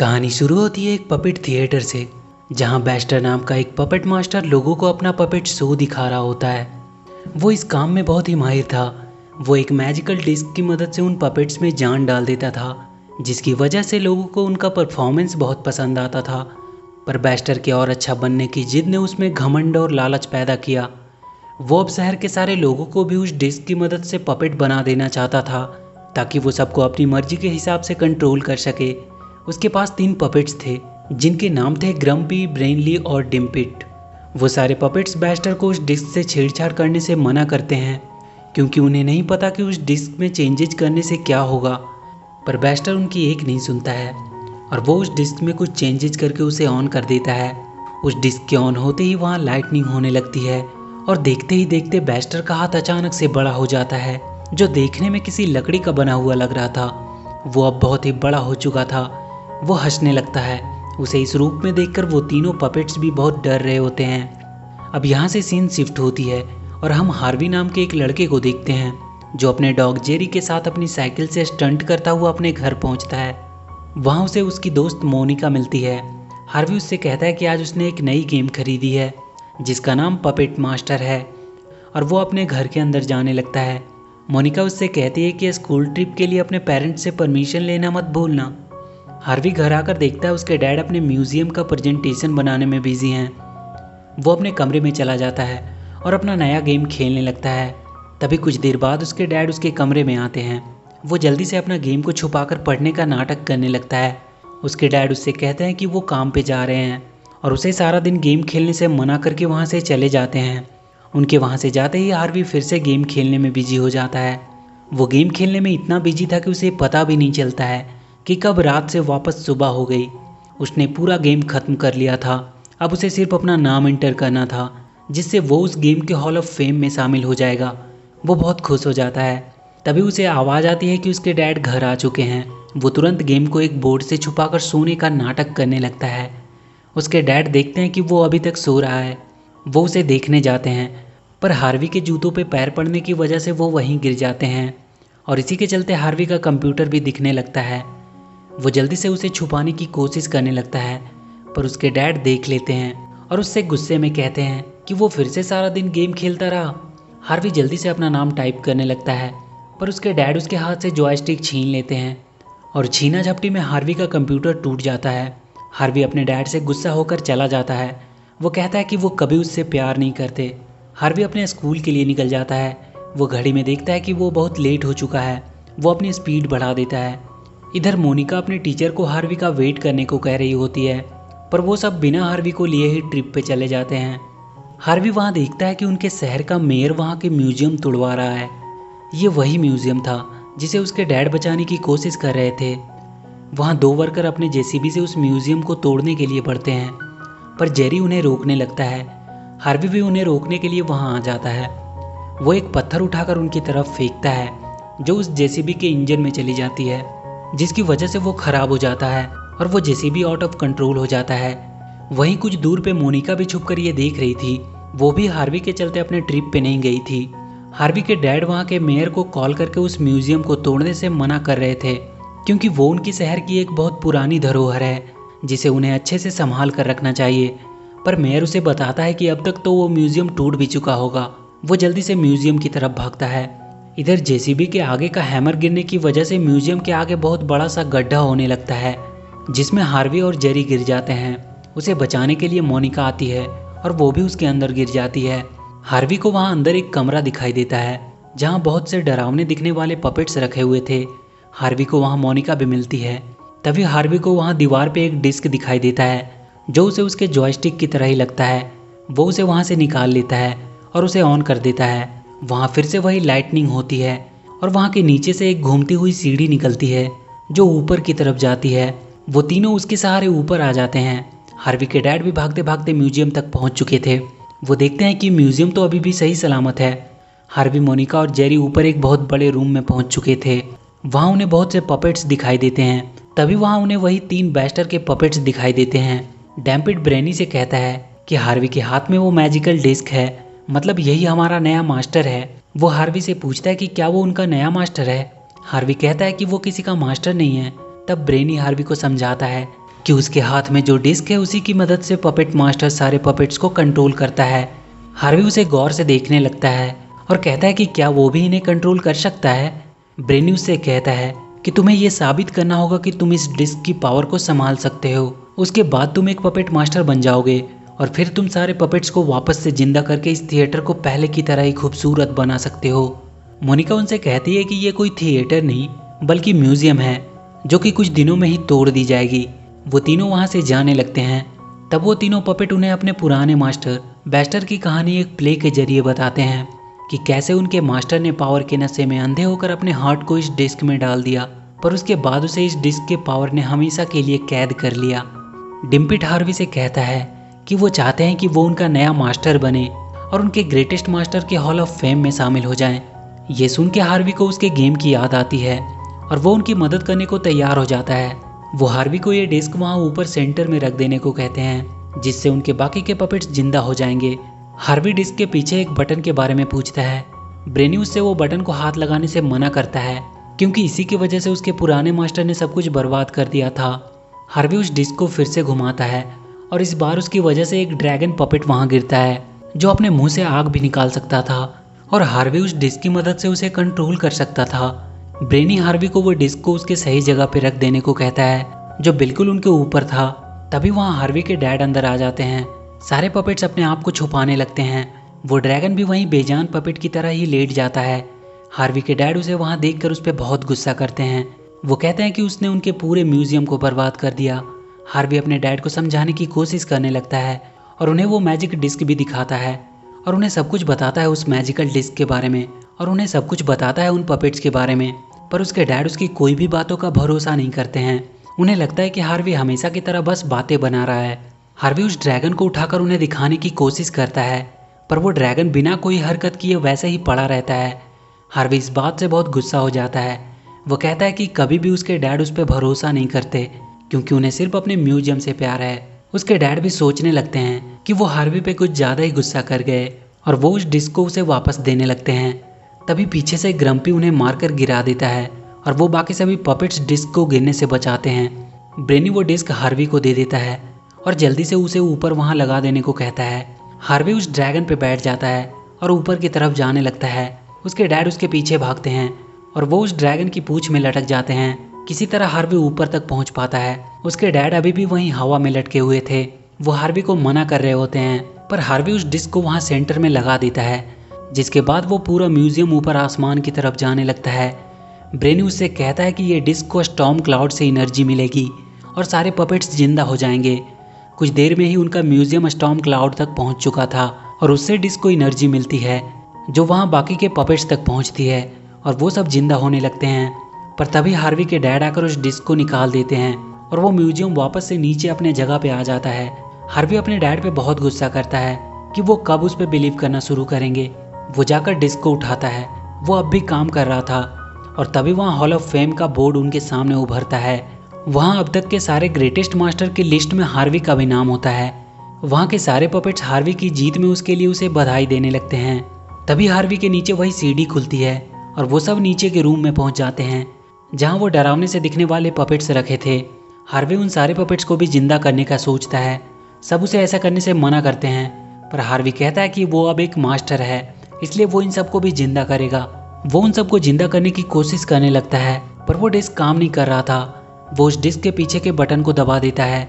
कहानी शुरू होती है एक पपेट थिएटर से, जहां बैस्टर नाम का एक पपेट मास्टर लोगों को अपना पपेट शो दिखा रहा होता है। वो इस काम में बहुत ही माहिर था। वो एक मैजिकल डिस्क की मदद से उन पपेट्स में जान डाल देता था, जिसकी वजह से लोगों को उनका परफॉर्मेंस बहुत पसंद आता था। पर बैस्टर के और अच्छा बनने की जिद ने उसमें घमंड और लालच पैदा किया। वो अब शहर के सारे लोगों को भी उस डिस्क की मदद से पपेट बना देना चाहता था, ताकि वो सबको अपनी मर्जी के हिसाब से कंट्रोल कर सके। उसके पास 3 पपेट्स थे, जिनके नाम थे ग्रम्पी, ब्रेनली और डिम्पिट। वो सारे पपेट्स बैस्टर को उस डिस्क से छेड़छाड़ करने से मना करते हैं, क्योंकि उन्हें नहीं पता कि उस डिस्क में चेंजेज करने से क्या होगा। पर बैस्टर उनकी एक नहीं सुनता है और वो उस डिस्क में कुछ चेंजेज करके उसे ऑन कर देता है। उस डिस्क के ऑन होते ही वहाँ लाइटनिंग होने लगती है और देखते ही देखते बैस्टर का हाथ अचानक से बड़ा हो जाता है, जो देखने में किसी लकड़ी का बना हुआ लग रहा था। वो अब बहुत ही बड़ा हो चुका था। वो हंसने लगता है। उसे इस रूप में देखकर वो तीनों पपेट्स भी बहुत डर रहे होते हैं। अब यहाँ से सीन शिफ्ट होती है और हम हार्वी नाम के एक लड़के को देखते हैं, जो अपने डॉग जेरी के साथ अपनी साइकिल से स्टंट करता हुआ अपने घर पहुँचता है। वहाँ उसे उसकी दोस्त मोनिका मिलती है। हार्वी उससे कहता है कि आज उसने एक नई गेम खरीदी है, जिसका नाम पपेट मास्टर है, और वो अपने घर के अंदर जाने लगता है। मोनिका उससे कहती है कि स्कूल ट्रिप के लिए अपने पेरेंट्स से परमिशन लेना मत भूलना। हार्वी घर आकर देखता है उसके डैड अपने म्यूजियम का प्रेजेंटेशन बनाने में बिजी हैं। वो अपने कमरे में चला जाता है और अपना नया गेम खेलने लगता है। तभी कुछ देर बाद उसके डैड उसके कमरे में आते हैं। वो जल्दी से अपना गेम को छुपाकर पढ़ने का नाटक करने लगता है। उसके डैड उससे कहते हैं कि वो काम पे जा रहे हैं और उसे सारा दिन गेम खेलने से मना करके वहाँ से चले जाते हैं। उनके वहाँ से जाते ही हार्वी फिर से गेम खेलने में बिजी हो जाता है। वो गेम खेलने में इतना बिजी था कि उसे पता भी नहीं चलता है कि कब रात से वापस सुबह हो गई। उसने पूरा गेम खत्म कर लिया था। अब उसे सिर्फ अपना नाम एंटर करना था, जिससे वो उस गेम के हॉल ऑफ फेम में शामिल हो जाएगा। वो बहुत खुश हो जाता है। तभी उसे आवाज़ आती है कि उसके डैड घर आ चुके हैं। वो तुरंत गेम को एक बोर्ड से छुपाकर सोने का नाटक करने लगता है। उसके डैड देखते हैं कि वो अभी तक सो रहा है। वो उसे देखने जाते हैं, पर हार्वी के जूतों पे पैर पड़ने की वजह से वो वहीं गिर जाते हैं और इसी के चलते हार्वी का कंप्यूटर भी दिखने लगता है। वो जल्दी से उसे छुपाने की कोशिश करने लगता है, पर उसके डैड देख लेते हैं और उससे गुस्से में कहते हैं कि वो फिर से सारा दिन गेम खेलता रहा। हार्वी जल्दी से अपना नाम टाइप करने लगता है, पर उसके डैड उसके हाथ से जॉयस्टिक छीन लेते हैं और छीना झपटी में हार्वी का कंप्यूटर टूट जाता है। हार्वी अपने डैड से गुस्सा होकर चला जाता है। वो कहता है कि वो कभी उससे प्यार नहीं करते। हार्वी अपने स्कूल के लिए निकल जाता है। वो घड़ी में देखता है कि वो बहुत लेट हो चुका है। वो अपनी स्पीड बढ़ा देता है। इधर मोनिका अपने टीचर को हार्वी का वेट करने को कह रही होती है, पर वो सब बिना हार्वी को लिए ही ट्रिप पे चले जाते हैं। हार्वी वहाँ देखता है कि उनके शहर का मेयर वहाँ के म्यूजियम तुड़वा रहा है। ये वही म्यूजियम था जिसे उसके डैड बचाने की कोशिश कर रहे थे। वहाँ 2 वर्कर अपने जेसीबी से उस म्यूजियम को तोड़ने के लिए बढ़ते हैं, पर जेरी उन्हें रोकने लगता है। हार्वी भी उन्हें रोकने के लिए वहाँ आ जाता है। वो एक पत्थर उठाकर उनकी तरफ फेंकता है, जो उस जेसीबी के इंजन में चली जाती है, जिसकी वजह से वो खराब हो जाता है और वो जेसीबी आउट ऑफ कंट्रोल हो जाता है। वहीं कुछ दूर पे मोनिका भी छुपकर ये देख रही थी। वो भी हार्वी के चलते अपने ट्रिप पे नहीं गई थी। हार्वी के डैड वहाँ के मेयर को कॉल करके उस म्यूजियम को तोड़ने से मना कर रहे थे, क्योंकि वो उनकी शहर की एक बहुत पुरानी धरोहर है, जिसे उन्हें अच्छे से संभाल कर रखना चाहिए। पर मेयर उसे बताता है कि अब तक तो वो म्यूजियम टूट भी चुका होगा। वो जल्दी से म्यूजियम की तरफ भागता है। इधर जेसीबी के आगे का हैमर गिरने की वजह से म्यूजियम के आगे बहुत बड़ा सा गड्ढा होने लगता है, जिसमें हार्वी और जेरी गिर जाते हैं। उसे बचाने के लिए मोनिका आती है और वो भी उसके अंदर गिर जाती है। हार्वी को वहाँ अंदर एक कमरा दिखाई देता है, जहाँ बहुत से डरावने दिखने वाले पपेट्स रखे हुए थे। हार्वी को वहाँ मोनिका भी मिलती है। तभी हार्वी को वहाँ दीवार पे एक डिस्क दिखाई देता है, जो उसे उसके जॉयस्टिक की तरह ही लगता है। वो उसे वहाँ से निकाल लेता है और उसे ऑन कर देता है। वहाँ फिर से वही लाइटनिंग होती है और वहाँ के नीचे से एक घूमती हुई सीढ़ी निकलती है, जो ऊपर की तरफ जाती है। वो तीनों उसके सहारे ऊपर आ जाते हैं। हार्वी के डैड भी भागते भागते म्यूजियम तक पहुँच चुके थे। वो देखते हैं कि म्यूजियम तो अभी भी सही सलामत है। हार्वी, मोनिका और जेरी ऊपर एक बहुत बड़े रूम में पहुँच चुके थे। वहाँ उन्हें बहुत से पपेट्स दिखाई देते हैं। तभी वहाँ उन्हें वही 3 बैस्टर के पपेट्स दिखाई देते हैं। डैम्पिट ब्रेनी से कहता है कि हार्वी के हाथ में वो मैजिकल डिस्क है, मतलब यही हमारा नया मास्टर है। वो हार्वी से पूछता है कि क्या वो उनका नया मास्टर है। हार्वी कहता है कि वो किसी का मास्टर नहीं है। तब ब्रेनी हार्वी को समझाता है कि उसके हाथ में जो डिस्क है उसी की मदद से पपेट मास्टर सारे पपेट्स को कंट्रोल करता है। हार्वी उसे गौर से देखने लगता है और कहता है कि क्या वो भी इन्हें कंट्रोल कर सकता है। ब्रेनी उससे कहता है कि तुम्हें ये साबित करना होगा कि तुम इस डिस्क की पावर को संभाल सकते हो, उसके बाद तुम एक पपेट मास्टर बन जाओगे और फिर तुम सारे पपेट्स को वापस से जिंदा करके इस थिएटर को पहले की तरह ही खूबसूरत बना सकते हो। मोनिका उनसे कहती है कि ये कोई थिएटर नहीं बल्कि म्यूजियम है जो कि कुछ दिनों में ही तोड़ दी जाएगी। वो तीनों वहाँ से जाने लगते हैं। तब वो तीनों पपेट उन्हें अपने पुराने मास्टर बेस्टर की कहानी एक प्ले के जरिए बताते हैं कि कैसे उनके मास्टर ने पावर के नशे में अंधे होकर अपने हार्ट को इस डिस्क में डाल दिया, पर उसके बाद उसे इस डिस्क के पावर ने हमेशा के लिए कैद कर लिया। डिम्पिट हार्वी से कहता है कि वो चाहते हैं कि वो उनका नया मास्टर बने और उनके ग्रेटेस्ट मास्टर के हॉल ऑफ फेम में शामिल हो जाएं। ये सुन के हार्वी को उसके गेम की याद आती है और वो उनकी मदद करने को तैयार हो जाता है। वो हार्वी को ये डिस्क वहाँ ऊपर सेंटर में रख देने को कहते हैं जिससे उनके बाकी के पपेट्स जिंदा हो जाएंगे। हार्वी डिस्क के पीछे एक बटन के बारे में पूछता है। ब्रेनी उससे वो बटन को हाथ लगाने से मना करता है क्योंकि इसी की वजह से उसके पुराने मास्टर ने सब कुछ बर्बाद कर दिया था। हार्वी उस डिस्क को फिर से घुमाता है और इस बार उसकी वजह से एक ड्रैगन पपेट वहाँ गिरता है जो अपने मुंह से आग भी निकाल सकता था और हार्वी उस डिस्क की मदद से उसे कंट्रोल कर सकता था। ब्रेनी हार्वी को वो डिस्क को उसके सही जगह पे रख देने को कहता है जो बिल्कुल उनके ऊपर था। तभी वहाँ हार्वी के डैड अंदर आ जाते हैं। सारे पपेट्स अपने आप को छुपाने लगते हैं। वो ड्रैगन भी वहीं बेजान पपेट की तरह ही लेट जाता है। हार्वी के डैड उसे वहाँ देखकर उस पर बहुत गुस्सा करते हैं। वो कहते हैं कि उसने उनके पूरे म्यूजियम को बर्बाद कर दिया। हार्वी अपने डैड को समझाने की कोशिश करने लगता है और उन्हें वो मैजिक डिस्क भी दिखाता है और उन्हें सब कुछ बताता है उस मैजिकल डिस्क के बारे में और उन्हें सब कुछ बताता है उन पपेट्स के बारे में। पर उसके डैड उसकी कोई भी बातों का भरोसा नहीं करते हैं। उन्हें लगता है कि हार्वी हमेशा की तरह बस बातें बना रहा है। हार्वी उस ड्रैगन को उठाकर उन्हें दिखाने की कोशिश करता है पर वो ड्रैगन बिना कोई हरकत किए वैसे ही पड़ा रहता है। हार्वी इस बात से बहुत गुस्सा हो जाता है। वो कहता है कि कभी भी उसके डैड उस पर भरोसा नहीं करते क्योंकि उन्हें सिर्फ अपने म्यूजियम से प्यार है। उसके डैड भी सोचने लगते हैं कि वो हार्वी पे कुछ ज़्यादा ही गुस्सा कर गए और वो उस डिस्क को उसे वापस देने लगते हैं। तभी पीछे से ग्रम्पी उन्हें मारकर गिरा देता है और वो बाकी सभी पपेट्स डिस्क को गिरने से बचाते हैं। ब्रेनी वो डिस्क हार्वी को दे देता है और जल्दी से उसे ऊपर वहाँ लगा देने को कहता है। हार्वी उस ड्रैगन पे बैठ जाता है और ऊपर की तरफ जाने लगता है। उसके डैड उसके पीछे भागते हैं और वो उस ड्रैगन की पूंछ में लटक जाते हैं। किसी तरह हार्वी ऊपर तक पहुंच पाता है। उसके डैड अभी भी वहीं हवा में लटके हुए थे। वो हार्वी को मना कर रहे होते हैं पर हार्वी उस डिस्क को वहाँ सेंटर में लगा देता है जिसके बाद वो पूरा म्यूजियम ऊपर आसमान की तरफ जाने लगता है। ब्रेनी उससे कहता है कि ये डिस्क को स्टॉर्म क्लाउड से एनर्जी मिलेगी और सारे पपेट्स जिंदा हो जाएंगे। कुछ देर में ही उनका म्यूजियम स्टॉर्म क्लाउड तक पहुंच चुका था और उससे डिस्क को एनर्जी मिलती है जो वहाँ बाकी के पपेट्स तक पहुँचती है और वो सब जिंदा होने लगते हैं। पर तभी हार्वी के डैड आकर उस डिस्क को निकाल देते हैं और वो म्यूजियम वापस से नीचे अपने जगह पे आ जाता है। हार्वी अपने डैड पे बहुत गुस्सा करता है कि वो कब उस पर बिलीव करना शुरू करेंगे। वो जाकर डिस्क को उठाता है। वो अब भी काम कर रहा था और तभी वहाँ हॉल ऑफ फेम का बोर्ड उनके सामने उभरता है। वहाँ अब तक के सारे ग्रेटेस्ट मास्टर की लिस्ट में हार्वी का भी नाम होता है। वहाँ के सारे पपेट्स हार्वी की जीत में उसके लिए उसे बधाई देने लगते हैं। तभी हार्वी के नीचे वही सीढ़ी खुलती है और वो सब नीचे के रूम में पहुँच जाते हैं जहाँ वो डरावने से दिखने वाले पपेट्स रखे थे। हार्वी उन सारे पपेट्स को भी जिंदा करने का सोचता है। सब उसे ऐसा करने से मना करते हैं पर हार्वी कहता है कि वो अब एक मास्टर है इसलिए वो इन सबको भी जिंदा करेगा। वो उन सबको जिंदा करने की कोशिश करने लगता है पर वो डिस्क काम नहीं कर रहा था। वो उस डिस्क के पीछे के बटन को दबा देता है।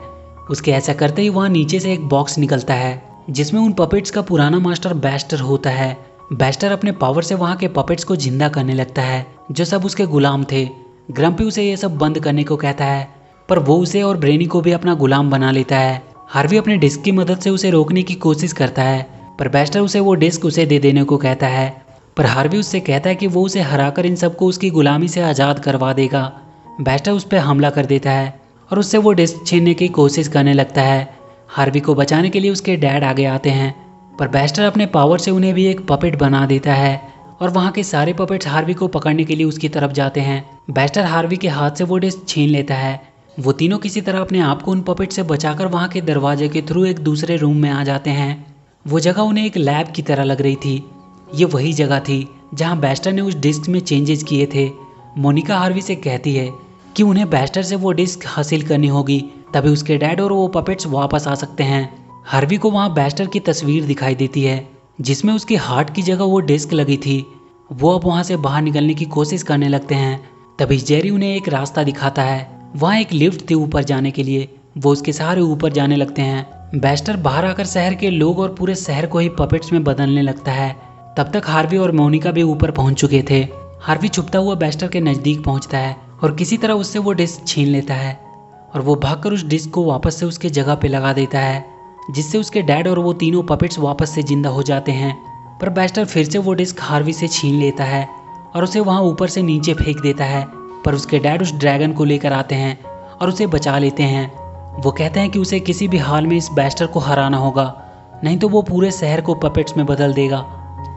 उसके ऐसा करते ही वहाँ नीचे से एक बॉक्स निकलता है जिसमें उन पपेट्स का पुराना मास्टर बेस्टर होता है। बेस्टर अपने पावर से वहाँ के पपेट्स को जिंदा करने लगता है जो सब उसके गुलाम थे। ग्रम्पी उसे ये सब बंद करने को कहता है पर वो उसे और ब्रेनी को भी अपना गुलाम बना लेता है। हार्वी अपने डिस्क की मदद से उसे रोकने की कोशिश करता है पर बेस्टर उसे वो डिस्क उसे दे देने को कहता है। पर हार्वी उससे कहता है कि वो उसे हराकर इन सबको उसकी गुलामी से आज़ाद करवा देगा। बेस्टर उस पर हमला कर देता है और उससे वो डिस्क छीनने की कोशिश करने लगता है। हार्वी को बचाने के लिए उसके डैड आगे आते हैं पर बेस्टर अपने पावर से उन्हें भी एक पपेट बना देता है और वहाँ के सारे पपेट्स हार्वी को पकड़ने के लिए उसकी तरफ जाते हैं। बेस्टर हार्वी के हाथ से वो डिस्क छीन लेता है। वो तीनों किसी तरह अपने आप को उन पपेट से बचाकर वहाँ के दरवाजे के थ्रू एक दूसरे रूम में आ जाते हैं। वो जगह उन्हें एक लैब की तरह लग रही थी। ये वही जगह थी जहाँ बेस्टर ने उस डिस्क में चेंजेस किए थे। मोनिका हार्वी से कहती है कि उन्हें बेस्टर से वो डिस्क हासिल करनी होगी तभी उसके डैड और वो पपेट्स वापस आ सकते हैं। हार्वी को वहाँ बैस्टर की तस्वीर दिखाई देती है जिसमें उसकी हार्ट की जगह वो डिस्क लगी थी। वो अब वहाँ से बाहर निकलने की कोशिश करने लगते हैं। तभी जेरी उन्हें एक रास्ता दिखाता है। वहाँ एक लिफ्ट थी ऊपर जाने के लिए। वो उसके सहारे ऊपर जाने लगते हैं। बैस्टर बाहर आकर शहर के लोग और पूरे शहर को ही पपेट्स में बदलने लगता है। तब तक हार्वी और मोनिका भी ऊपर पहुंच चुके थे। हार्वी छुपता हुआ बैस्टर के नज़दीक पहुंचता है और किसी तरह उससे वो डिस्क छीन लेता है और वो भागकर उस डिस्क को वापस से उसके जगह पे लगा देता है, जिससे उसके डैड और वो तीनों पपेट्स वापस से जिंदा हो जाते हैं। पर बैस्टर फिर से वो डिस्क हार्वी से छीन लेता है और उसे वहाँ ऊपर से नीचे फेंक देता है। पर उसके डैड उस ड्रैगन को लेकर आते हैं और उसे बचा लेते हैं। वो कहते हैं कि उसे किसी भी हाल में इस बैस्टर को हराना होगा, नहीं तो वो पूरे शहर को पपेट्स में बदल देगा।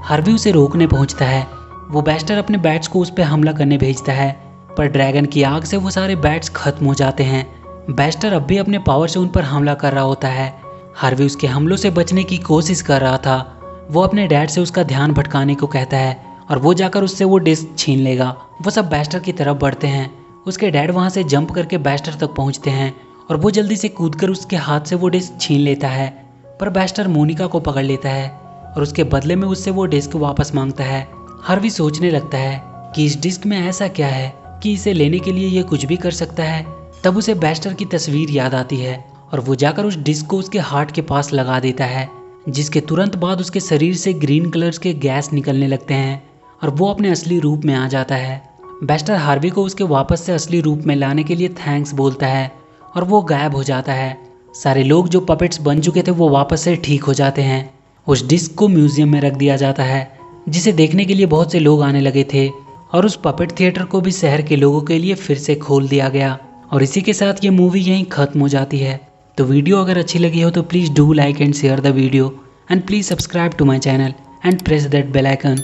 हार्वी उसे रोकने पहुंचता है। वो बैस्टर अपने बैट्स को उस पर हमला करने भेजता है, पर ड्रैगन की आग से वो सारे बैट्स खत्म हो जाते हैं। बैस्टर अब भी अपने पावर से उन पर हमला कर रहा होता है। हार्वी उसके हमलों से बचने की कोशिश कर रहा था। वो अपने डैड से उसका ध्यान भटकाने को कहता है और वो जाकर उससे वो डिस्क छीन लेगा। वो सब बैस्टर की तरफ बढ़ते हैं। उसके डैड वहाँ से जंप करके बैस्टर तक पहुँचते हैं और वो जल्दी से कूदकर उसके हाथ से वो डिस्क छीन लेता है। पर बैस्टर मोनिका को पकड़ लेता है और उसके बदले में उससे वो डिस्क वापस मांगता है। हार्वी सोचने लगता है कि इस डिस्क में ऐसा क्या है कि इसे लेने के लिए ये कुछ भी कर सकता है। तब उसे बैस्टर की तस्वीर याद आती है और वो जाकर उस डिस्क को उसके हार्ट के पास लगा देता है, जिसके तुरंत बाद उसके शरीर से ग्रीन कलर्स के गैस निकलने लगते हैं और वो अपने असली रूप में आ जाता है। बैस्टर हार्वी को उसके वापस से असली रूप में लाने के लिए थैंक्स बोलता है और वो गायब हो जाता है। सारे लोग जो पपेट्स बन चुके थे वो वापस से ठीक हो जाते हैं। उस डिस्क को म्यूजियम में रख दिया जाता है, जिसे देखने के लिए बहुत से लोग आने लगे थे और उस पपेट थिएटर को भी शहर के लोगों के लिए फिर से खोल दिया गया। और इसी के साथ ये मूवी यहीं खत्म हो जाती है। तो वीडियो अगर अच्छी लगी हो तो please do like and share the video and please subscribe to my channel and press that bell icon.